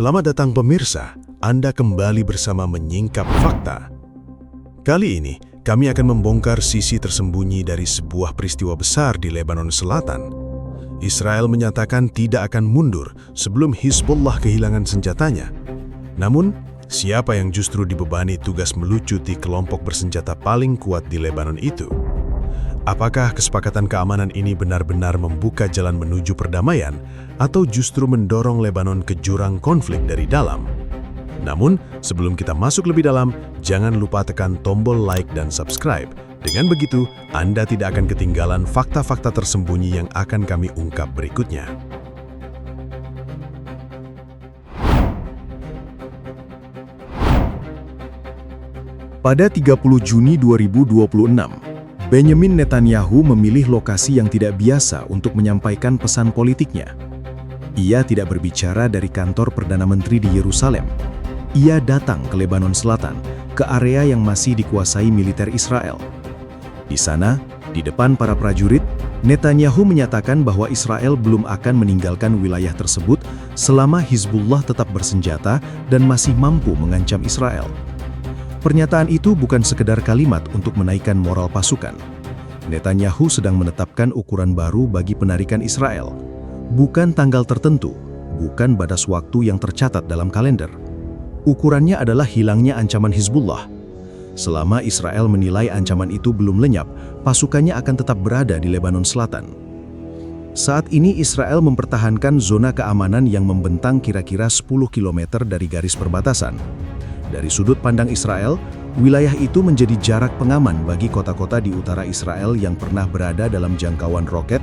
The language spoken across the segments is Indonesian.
Selamat datang pemirsa, Anda kembali bersama Menyingkap Fakta. Kali ini, kami akan membongkar sisi tersembunyi dari sebuah peristiwa besar di Lebanon Selatan. Israel menyatakan tidak akan mundur sebelum Hizbullah kehilangan senjatanya. Namun, siapa yang justru dibebani tugas melucuti kelompok bersenjata paling kuat di Lebanon itu? Apakah kesepakatan keamanan ini benar-benar membuka jalan menuju perdamaian atau justru mendorong Lebanon ke jurang konflik dari dalam? Namun, sebelum kita masuk lebih dalam, jangan lupa tekan tombol like dan subscribe. Dengan begitu, Anda tidak akan ketinggalan fakta-fakta tersembunyi yang akan kami ungkap berikutnya. Pada 30 Juni 2026, Benjamin Netanyahu memilih lokasi yang tidak biasa untuk menyampaikan pesan politiknya. Ia tidak berbicara dari kantor Perdana Menteri di Yerusalem. Ia datang ke Lebanon Selatan, ke area yang masih dikuasai militer Israel. Di sana, di depan para prajurit, Netanyahu menyatakan bahwa Israel belum akan meninggalkan wilayah tersebut selama Hizbullah tetap bersenjata dan masih mampu mengancam Israel. Pernyataan itu bukan sekedar kalimat untuk menaikkan moral pasukan. Netanyahu sedang menetapkan ukuran baru bagi penarikan Israel. Bukan tanggal tertentu, bukan batas waktu yang tercatat dalam kalender. Ukurannya adalah hilangnya ancaman Hizbullah. Selama Israel menilai ancaman itu belum lenyap, pasukannya akan tetap berada di Lebanon Selatan. Saat ini Israel mempertahankan zona keamanan yang membentang kira-kira 10 km dari garis perbatasan. Dari sudut pandang Israel, wilayah itu menjadi jarak pengaman bagi kota-kota di utara Israel yang pernah berada dalam jangkauan roket,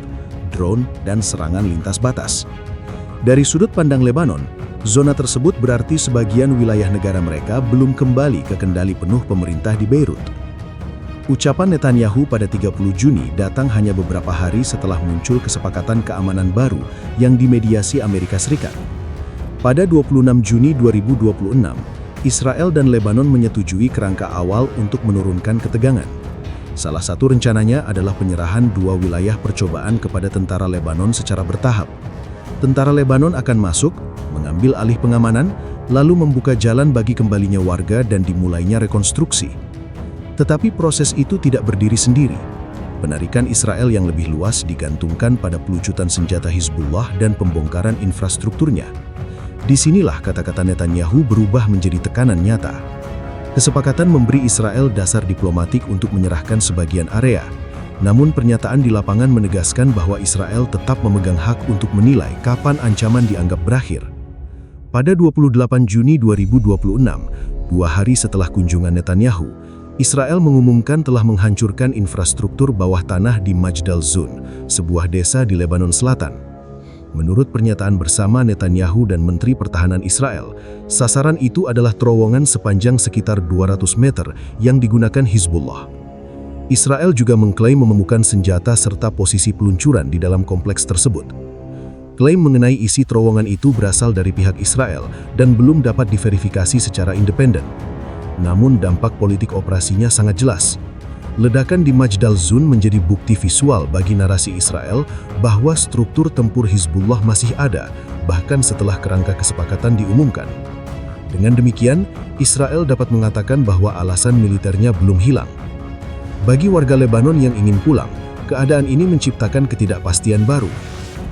drone, dan serangan lintas batas. Dari sudut pandang Lebanon, zona tersebut berarti sebagian wilayah negara mereka belum kembali ke kendali penuh pemerintah di Beirut. Ucapan Netanyahu pada 30 Juni datang hanya beberapa hari setelah muncul kesepakatan keamanan baru yang dimediasi Amerika Serikat. Pada 26 Juni 2026, Israel dan Lebanon menyetujui kerangka awal untuk menurunkan ketegangan. Salah satu rencananya adalah penyerahan dua wilayah percobaan kepada tentara Lebanon secara bertahap. Tentara Lebanon akan masuk, mengambil alih pengamanan, lalu membuka jalan bagi kembalinya warga dan dimulainya rekonstruksi. Tetapi proses itu tidak berdiri sendiri. Penarikan Israel yang lebih luas digantungkan pada pelucutan senjata Hizbullah dan pembongkaran infrastrukturnya. Disinilah kata-kata Netanyahu berubah menjadi tekanan nyata. Kesepakatan memberi Israel dasar diplomatik untuk menyerahkan sebagian area. Namun pernyataan di lapangan menegaskan bahwa Israel tetap memegang hak untuk menilai kapan ancaman dianggap berakhir. Pada 28 Juni 2026, 2 hari setelah kunjungan Netanyahu, Israel mengumumkan telah menghancurkan infrastruktur bawah tanah di Majd al-Zun, sebuah desa di Lebanon Selatan. Menurut pernyataan bersama Netanyahu dan Menteri Pertahanan Israel, sasaran itu adalah terowongan sepanjang sekitar 200 meter yang digunakan Hizbullah. Israel juga mengklaim menemukan senjata serta posisi peluncuran di dalam kompleks tersebut. Klaim mengenai isi terowongan itu berasal dari pihak Israel dan belum dapat diverifikasi secara independen. Namun dampak politik operasinya sangat jelas. Ledakan di Majd al-Zun menjadi bukti visual bagi narasi Israel bahwa struktur tempur Hizbullah masih ada, bahkan setelah kerangka kesepakatan diumumkan. Dengan demikian, Israel dapat mengatakan bahwa alasan militernya belum hilang. Bagi warga Lebanon yang ingin pulang, keadaan ini menciptakan ketidakpastian baru.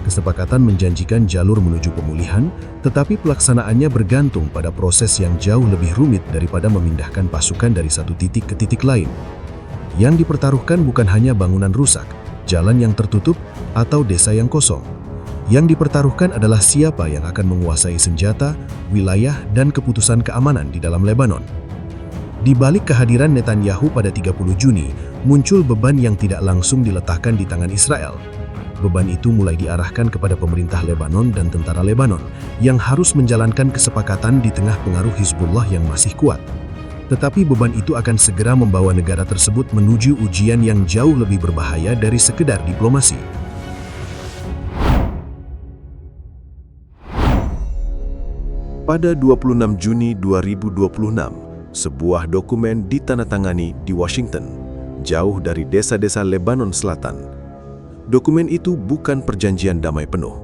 Kesepakatan menjanjikan jalur menuju pemulihan, tetapi pelaksanaannya bergantung pada proses yang jauh lebih rumit daripada memindahkan pasukan dari satu titik ke titik lain. Yang dipertaruhkan bukan hanya bangunan rusak, jalan yang tertutup, atau desa yang kosong. Yang dipertaruhkan adalah siapa yang akan menguasai senjata, wilayah, dan keputusan keamanan di dalam Lebanon. Di balik kehadiran Netanyahu pada 30 Juni, muncul beban yang tidak langsung diletakkan di tangan Israel. Beban itu mulai diarahkan kepada pemerintah Lebanon dan tentara Lebanon, yang harus menjalankan kesepakatan di tengah pengaruh Hizbullah yang masih kuat. Tetapi beban itu akan segera membawa negara tersebut menuju ujian yang jauh lebih berbahaya dari sekedar diplomasi. Pada 26 Juni 2026, sebuah dokumen ditandatangani di Washington, jauh dari desa-desa Lebanon Selatan. Dokumen itu bukan perjanjian damai penuh.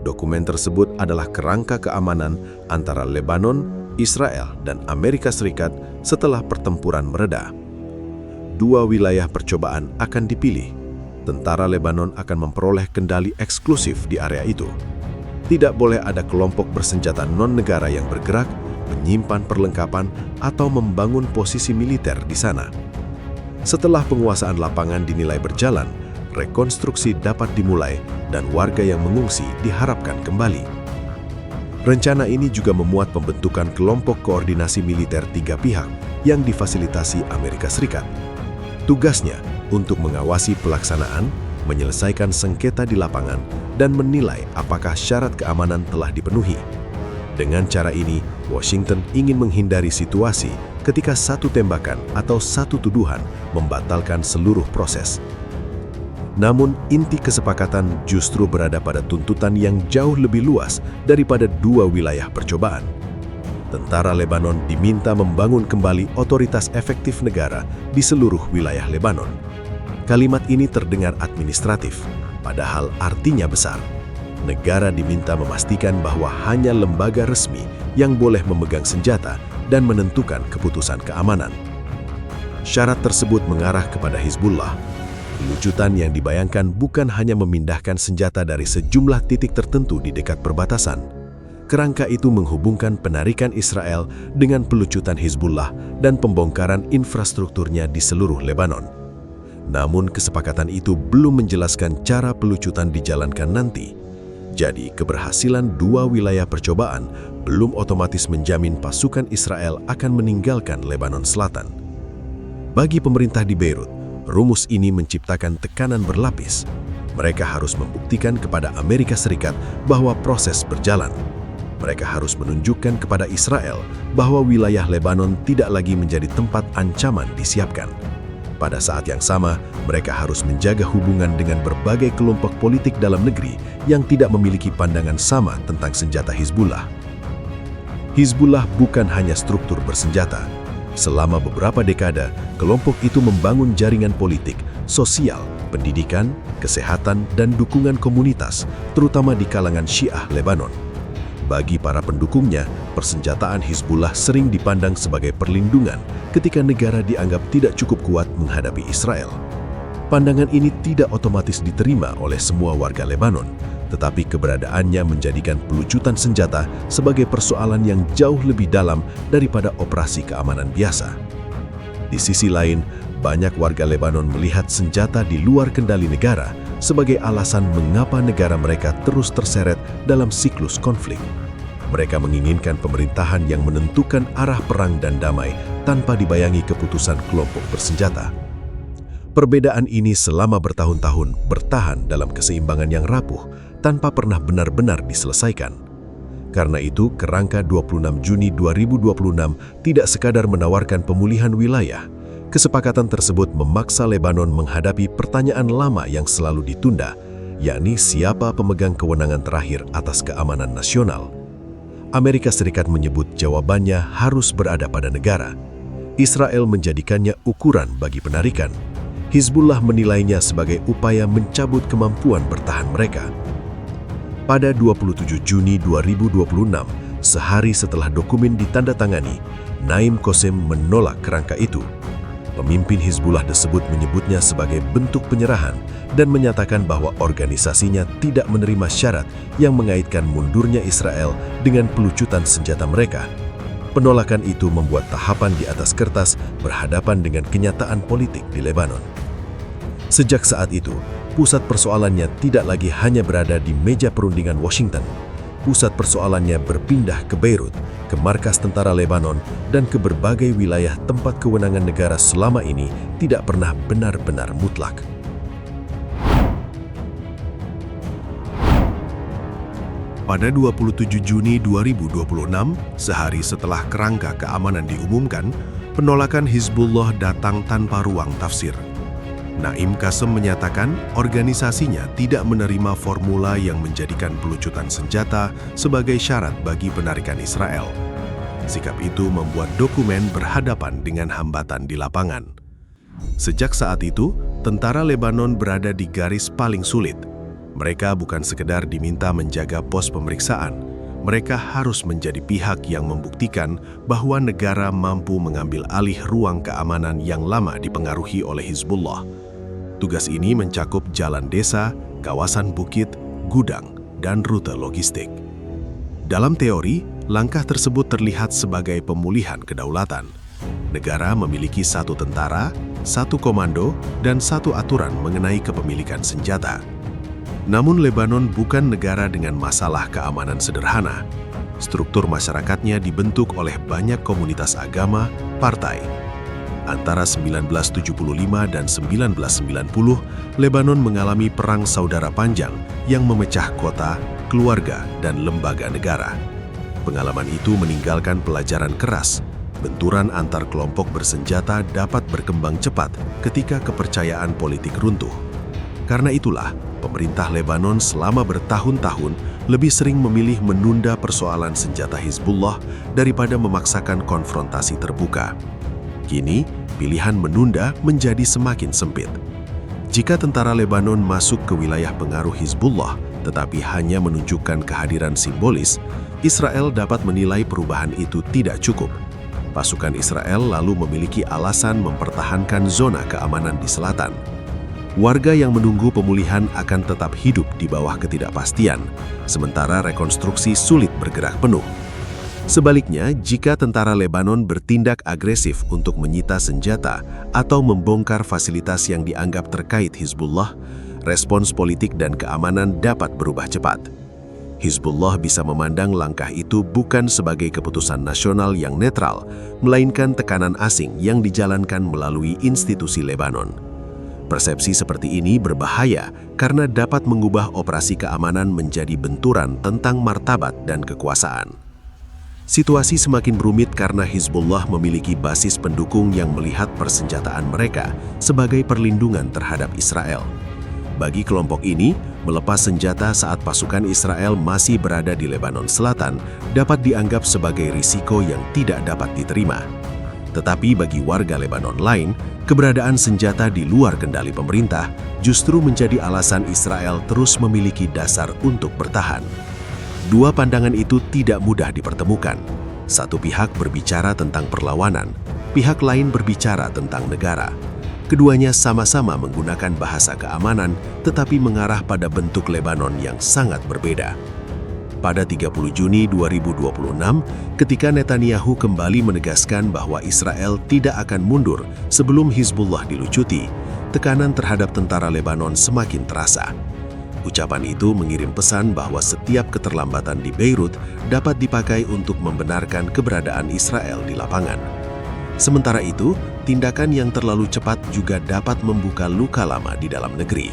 Dokumen tersebut adalah kerangka keamanan antara Lebanon, Israel, dan Amerika Serikat setelah pertempuran mereda. Dua wilayah percobaan akan dipilih. Tentara Lebanon akan memperoleh kendali eksklusif di area itu. Tidak boleh ada kelompok bersenjata non-negara yang bergerak, menyimpan perlengkapan, atau membangun posisi militer di sana. Setelah penguasaan lapangan dinilai berjalan, rekonstruksi dapat dimulai dan warga yang mengungsi diharapkan kembali. Rencana ini juga memuat pembentukan kelompok koordinasi militer 3 pihak yang difasilitasi Amerika Serikat. Tugasnya untuk mengawasi pelaksanaan, menyelesaikan sengketa di lapangan, dan menilai apakah syarat keamanan telah dipenuhi. Dengan cara ini, Washington ingin menghindari situasi ketika satu tembakan atau satu tuduhan membatalkan seluruh proses. Namun, inti kesepakatan justru berada pada tuntutan yang jauh lebih luas daripada dua wilayah percobaan. Tentara Lebanon diminta membangun kembali otoritas efektif negara di seluruh wilayah Lebanon. Kalimat ini terdengar administratif, padahal artinya besar. Negara diminta memastikan bahwa hanya lembaga resmi yang boleh memegang senjata dan menentukan keputusan keamanan. Syarat tersebut mengarah kepada Hizbullah. Lucutan yang dibayangkan bukan hanya memindahkan senjata dari sejumlah titik tertentu di dekat perbatasan. Kerangka itu menghubungkan penarikan Israel dengan pelucutan Hizbullah dan pembongkaran infrastrukturnya di seluruh Lebanon. Namun kesepakatan itu belum menjelaskan cara pelucutan dijalankan nanti. Jadi keberhasilan dua wilayah percobaan belum otomatis menjamin pasukan Israel akan meninggalkan Lebanon Selatan. Bagi pemerintah di Beirut, rumus ini menciptakan tekanan berlapis. Mereka harus membuktikan kepada Amerika Serikat bahwa proses berjalan. Mereka harus menunjukkan kepada Israel bahwa wilayah Lebanon tidak lagi menjadi tempat ancaman disiapkan. Pada saat yang sama, mereka harus menjaga hubungan dengan berbagai kelompok politik dalam negeri yang tidak memiliki pandangan sama tentang senjata Hizbullah. Hizbullah bukan hanya struktur bersenjata. Selama beberapa dekade, kelompok itu membangun jaringan politik, sosial, pendidikan, kesehatan, dan dukungan komunitas, terutama di kalangan Syiah Lebanon. Bagi para pendukungnya, persenjataan Hizbullah sering dipandang sebagai perlindungan ketika negara dianggap tidak cukup kuat menghadapi Israel. Pandangan ini tidak otomatis diterima oleh semua warga Lebanon, tetapi keberadaannya menjadikan pelucutan senjata sebagai persoalan yang jauh lebih dalam daripada operasi keamanan biasa. Di sisi lain, banyak warga Lebanon melihat senjata di luar kendali negara sebagai alasan mengapa negara mereka terus terseret dalam siklus konflik. Mereka menginginkan pemerintahan yang menentukan arah perang dan damai tanpa dibayangi keputusan kelompok bersenjata. Perbedaan ini selama bertahun-tahun bertahan dalam keseimbangan yang rapuh tanpa pernah benar-benar diselesaikan. Karena itu, kerangka 26 Juni 2026 tidak sekadar menawarkan pemulihan wilayah. Kesepakatan tersebut memaksa Lebanon menghadapi pertanyaan lama yang selalu ditunda, yakni siapa pemegang kewenangan terakhir atas keamanan nasional. Amerika Serikat menyebut jawabannya harus berada pada negara. Israel menjadikannya ukuran bagi penarikan. Hizbullah menilainya sebagai upaya mencabut kemampuan bertahan mereka. Pada 27 Juni 2026, sehari setelah dokumen ditandatangani, Naim Qassem menolak kerangka itu. Pemimpin Hizbullah tersebut menyebutnya sebagai bentuk penyerahan dan menyatakan bahwa organisasinya tidak menerima syarat yang mengaitkan mundurnya Israel dengan pelucutan senjata mereka. Penolakan itu membuat tahapan di atas kertas berhadapan dengan kenyataan politik di Lebanon. Sejak saat itu, pusat persoalannya tidak lagi hanya berada di meja perundingan Washington. Pusat persoalannya berpindah ke Beirut, ke markas tentara Lebanon, dan ke berbagai wilayah tempat kewenangan negara selama ini tidak pernah benar-benar mutlak. Pada 27 Juni 2026, sehari setelah kerangka keamanan diumumkan, penolakan Hizbullah datang tanpa ruang tafsir. Naim Qassem menyatakan organisasinya tidak menerima formula yang menjadikan pelucutan senjata sebagai syarat bagi penarikan Israel. Sikap itu membuat dokumen berhadapan dengan hambatan di lapangan. Sejak saat itu, tentara Lebanon berada di garis paling sulit. Mereka bukan sekedar diminta menjaga pos pemeriksaan, mereka harus menjadi pihak yang membuktikan bahwa negara mampu mengambil alih ruang keamanan yang lama dipengaruhi oleh Hizbullah. Tugas ini mencakup jalan desa, kawasan bukit, gudang, dan rute logistik. Dalam teori, langkah tersebut terlihat sebagai pemulihan kedaulatan. Negara memiliki satu tentara, satu komando, dan satu aturan mengenai kepemilikan senjata. Namun Lebanon bukan negara dengan masalah keamanan sederhana. Struktur masyarakatnya dibentuk oleh banyak komunitas agama, partai. Antara 1975 dan 1990, Lebanon mengalami perang saudara panjang yang memecah kota, keluarga, dan lembaga negara. Pengalaman itu meninggalkan pelajaran keras. Benturan antar kelompok bersenjata dapat berkembang cepat ketika kepercayaan politik runtuh. Karena itulah, pemerintah Lebanon selama bertahun-tahun lebih sering memilih menunda persoalan senjata Hizbullah daripada memaksakan konfrontasi terbuka. Kini, pilihan menunda menjadi semakin sempit. Jika tentara Lebanon masuk ke wilayah pengaruh Hizbullah, tetapi hanya menunjukkan kehadiran simbolis, Israel dapat menilai perubahan itu tidak cukup. Pasukan Israel lalu memiliki alasan mempertahankan zona keamanan di selatan. Warga yang menunggu pemulihan akan tetap hidup di bawah ketidakpastian, sementara rekonstruksi sulit bergerak penuh. Sebaliknya, jika tentara Lebanon bertindak agresif untuk menyita senjata atau membongkar fasilitas yang dianggap terkait Hizbullah, respons politik dan keamanan dapat berubah cepat. Hizbullah bisa memandang langkah itu bukan sebagai keputusan nasional yang netral, melainkan tekanan asing yang dijalankan melalui institusi Lebanon. Persepsi seperti ini berbahaya karena dapat mengubah operasi keamanan menjadi benturan tentang martabat dan kekuasaan. Situasi semakin rumit karena Hizbullah memiliki basis pendukung yang melihat persenjataan mereka sebagai perlindungan terhadap Israel. Bagi kelompok ini, melepas senjata saat pasukan Israel masih berada di Lebanon Selatan dapat dianggap sebagai risiko yang tidak dapat diterima. Tetapi bagi warga Lebanon lain, keberadaan senjata di luar kendali pemerintah justru menjadi alasan Israel terus memiliki dasar untuk bertahan. Dua pandangan itu tidak mudah dipertemukan. Satu pihak berbicara tentang perlawanan, pihak lain berbicara tentang negara. Keduanya sama-sama menggunakan bahasa keamanan, tetapi mengarah pada bentuk Lebanon yang sangat berbeda. Pada 30 Juni 2026, ketika Netanyahu kembali menegaskan bahwa Israel tidak akan mundur sebelum Hizbullah dilucuti, tekanan terhadap tentara Lebanon semakin terasa. Ucapan itu mengirim pesan bahwa setiap keterlambatan di Beirut dapat dipakai untuk membenarkan keberadaan Israel di lapangan. Sementara itu, tindakan yang terlalu cepat juga dapat membuka luka lama di dalam negeri.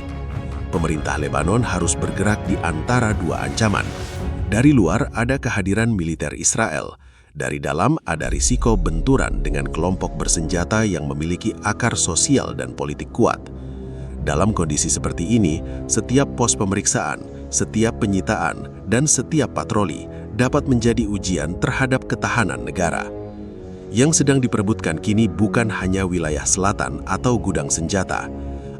Pemerintah Lebanon harus bergerak di antara dua ancaman. Dari luar ada kehadiran militer Israel. Dari dalam ada risiko benturan dengan kelompok bersenjata yang memiliki akar sosial dan politik kuat. Dalam kondisi seperti ini, setiap pos pemeriksaan, setiap penyitaan, dan setiap patroli dapat menjadi ujian terhadap ketahanan negara. Yang sedang diperebutkan kini bukan hanya wilayah selatan atau gudang senjata.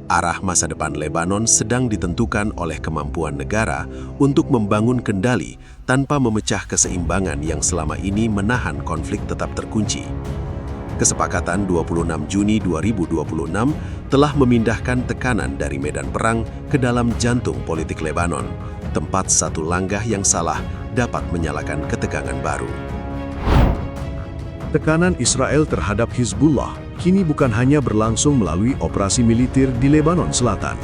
Arah masa depan Lebanon sedang ditentukan oleh kemampuan negara untuk membangun kendali tanpa memecah keseimbangan yang selama ini menahan konflik tetap terkunci. Kesepakatan 26 Juni 2026 telah memindahkan tekanan dari medan perang ke dalam jantung politik Lebanon, tempat satu langkah yang salah dapat menyalakan ketegangan baru. Tekanan Israel terhadap Hizbullah kini bukan hanya berlangsung melalui operasi militer di Lebanon Selatan.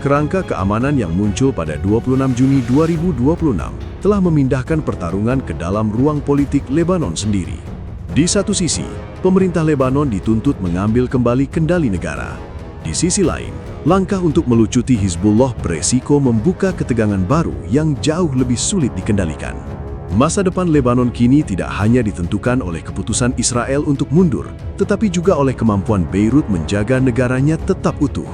Kerangka keamanan yang muncul pada 26 Juni 2026 telah memindahkan pertarungan ke dalam ruang politik Lebanon sendiri. Di satu sisi, pemerintah Lebanon dituntut mengambil kembali kendali negara. Di sisi lain, langkah untuk melucuti Hizbullah beresiko membuka ketegangan baru yang jauh lebih sulit dikendalikan. Masa depan Lebanon kini tidak hanya ditentukan oleh keputusan Israel untuk mundur, tetapi juga oleh kemampuan Beirut menjaga negaranya tetap utuh.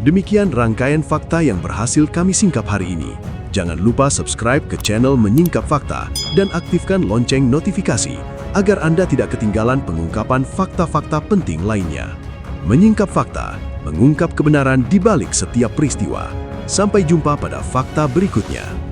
Demikian rangkaian fakta yang berhasil kami singkap hari ini. Jangan lupa subscribe ke channel Menyingkap Fakta dan aktifkan lonceng notifikasi agar Anda tidak ketinggalan pengungkapan fakta-fakta penting lainnya. Menyingkap Fakta, mengungkap kebenaran di balik setiap peristiwa. Sampai jumpa pada fakta berikutnya.